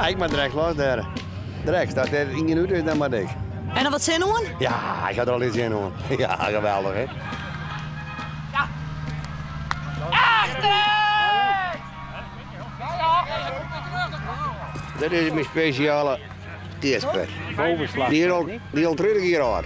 Ja, ik maar direct los daar. Direct, staat er ingen uit, dus dan maar ik. En dan wat zin doen? Ja, ik ga er al iets in hoor. Ja, geweldig hè. Ja. Achter! Dit is mijn speciale teerspet. Bovenslag. Die al terug hier aan.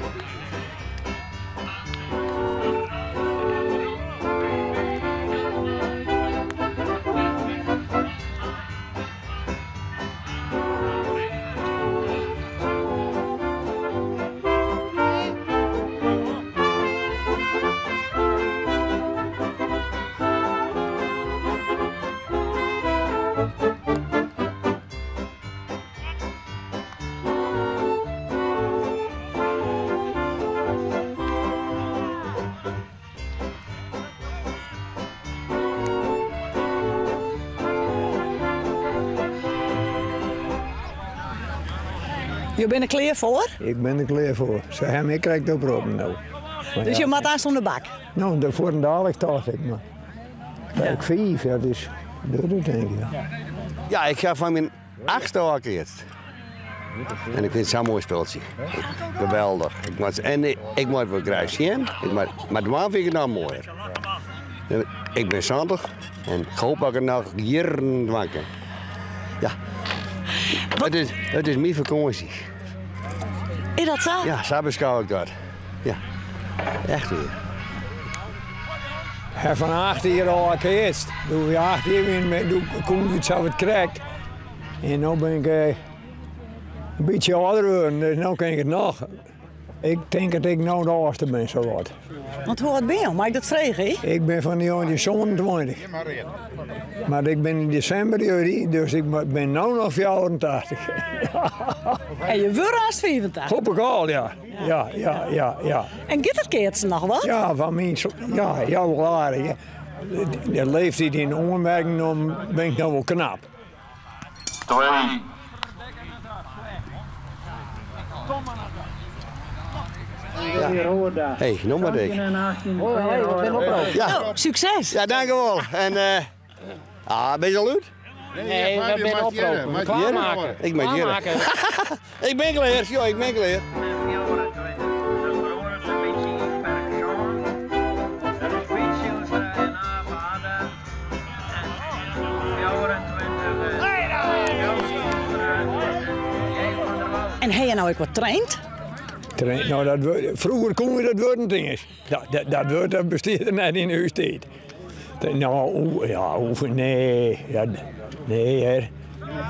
Je bent er klaar voor? Ik ben er klaar voor. Zeg hem, ik krijg het op nou. Maar Dus ja, je moet aan de bak? nou, voor een dadelijk dacht ik maar. Kijk, 5, ja, dus dat denk ik. Ja. Ja, ik ga van mijn 8e al eerst. En ik vind het zo'n mooi speeltje. Geweldig. Ik moet wel graag zien, maar de vind ik het nou mooier. Ik ben 70 en ik hoop dat ik het nog jaren wakker. Ja. Het is mijn vakantie. Is dat zo? Ja, zo beschouw ik dat. Ja, echt weer. En van 18 jaar al eerst. Doe je 8 jaar met, kom ik zo wat krijg. En nu ben ik een beetje ouder geworden, dus nu kan ik het nog. Ik denk dat ik nou de oudste ben, zo wat. Want hoe oud ben je? Mag ik dat vragen? Ik ben van de jaren 27. Maar ik ben in december, dus ik ben nu nog 84. En je wordt haast 85. Hoop ik al, ja. Ja. En gaat het keertje nog wat? Ja, van mijn ja, wel aardig. De leeftijd in de onmerking, dan ben ik nou wel knap. 2. Hé, noem maar dik. Ja. Oh, succes! Ja, dankjewel. En ben je al uit? Nee, we zijn oproepen. We klaarmaken. Ik ben hier. Ik ben klaar, joh, ik ben klaar. En heb je nou ook wat traind? Nou, vroeger kon je dat worden dingen. Dat woord dat besteedt er net in uw tijd. Nou, ja, nee. Ja, nee, hè.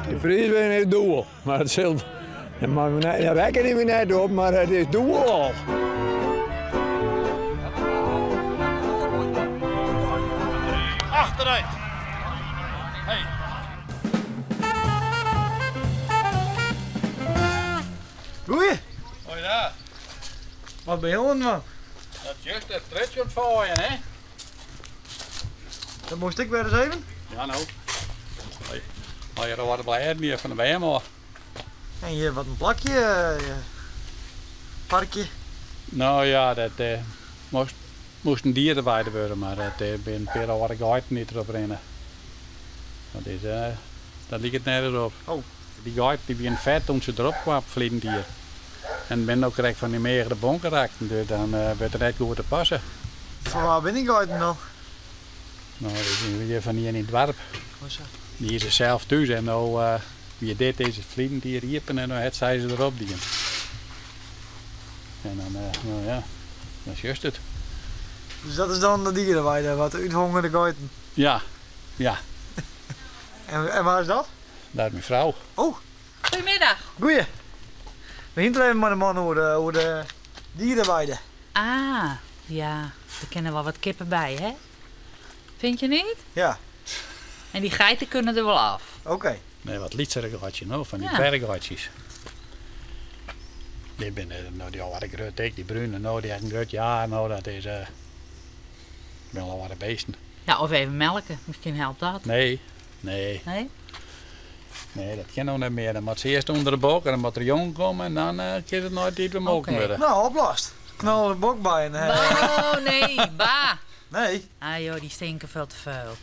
De prijs ben het doel. Maar het zelf. Daar rekken we net op, maar het is doel al. Achteruit. Hey. Goeie. Oh ja, Wat ben je aan, man? dat is juist het stretch voor je, hè? Dat moest ik weer eens even. Ja, nou. Maar je wordt blij meer van de BMO. En hier wat een plakje, parkje. Nou ja, dat moest een dierenweide worden, maar dat ben per wat ik ooit niet erop rennen. Dat ligt het nergens op. Oh. Die geit die ben vet toen ze erop kwam, verleden dier. En ben ook direct van die megere bonk geraakt, dus dan werd het net goed te passen. Van waar ben ik uit dan? Nou, dat is weer van hier in het dorp. Die is er zelf thuis en nou, wie dit is het vliegen die riepen en nou het zij ze erop die. En dan, nou ja, dat is juist het. Dus dat is dan de dierenweide, wat uithongerde geiten. Ja, ja, En waar is dat? daar is mijn vrouw. Oh, Goedemiddag. goeie. We hinten even met de man over de dierenweide. Ah, ja, er kennen wel wat kippen bij, hè? Vind je niet? Ja, En die geiten kunnen er wel af. oké. Nee, wat lietsere gaatje, nou, van die Ja. berggaatjes. Die ben nou die al wat groot, die bruine, nou die hebben een groot jaar, nou dat is ben al wat beesten. Ja, of even melken. Misschien helpt dat. Nee, Nee? dat kan nog niet meer. Dan moet ze eerst onder de bok en dan moet er jong komen en dan kan het nooit iets bemogen Oké. worden. Nou, oplost. Knal de bok bij en... Oh, nee, bah. Nee, Ah joh, die stinken veel te veel.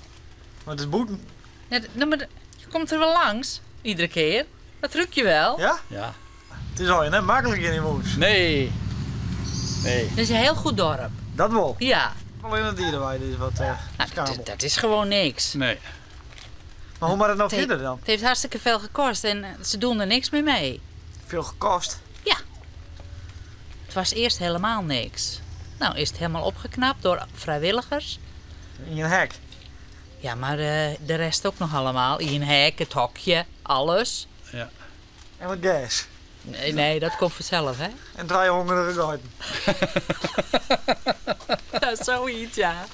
maar het is boeten. Ja, maar je komt er wel langs. Iedere keer. Dat ruik je wel. Ja? Ja. Het is al net makkelijk in die moes. Nee. Nee. Dat is een heel goed dorp. Dat wel. Ja. Alleen het dierenweide is wat Nou, schamel. dat is gewoon niks. Nee. Maar hoe moet het nou Het heeft- verder dan? Het heeft hartstikke veel gekost en ze doen er niks meer mee. Veel gekost. Het was eerst helemaal niks. Nou is het helemaal opgeknapt door vrijwilligers. In een hek. Ja, maar de rest ook nog allemaal. In een hek, het hokje, alles. En wat gas. Nee, dat komt vanzelf, hè? En 3 hongerige gaten. Ja, zoiets, ja.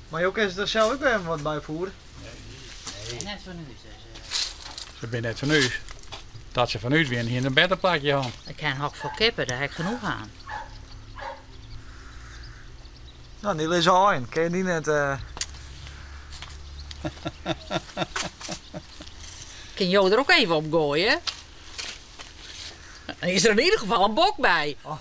Maar je kan er zelf ook even wat bij voeren. Net van nu. Ze zijn net van u. Dat ze van u weer hier in een beddenplakje aan. Ik kan een hok voor kippen, daar heb ik genoeg aan. Nou, die is al in. Kun je die net... Kun je er ook even op gooien? Dan is er in ieder geval een bok bij. Oh.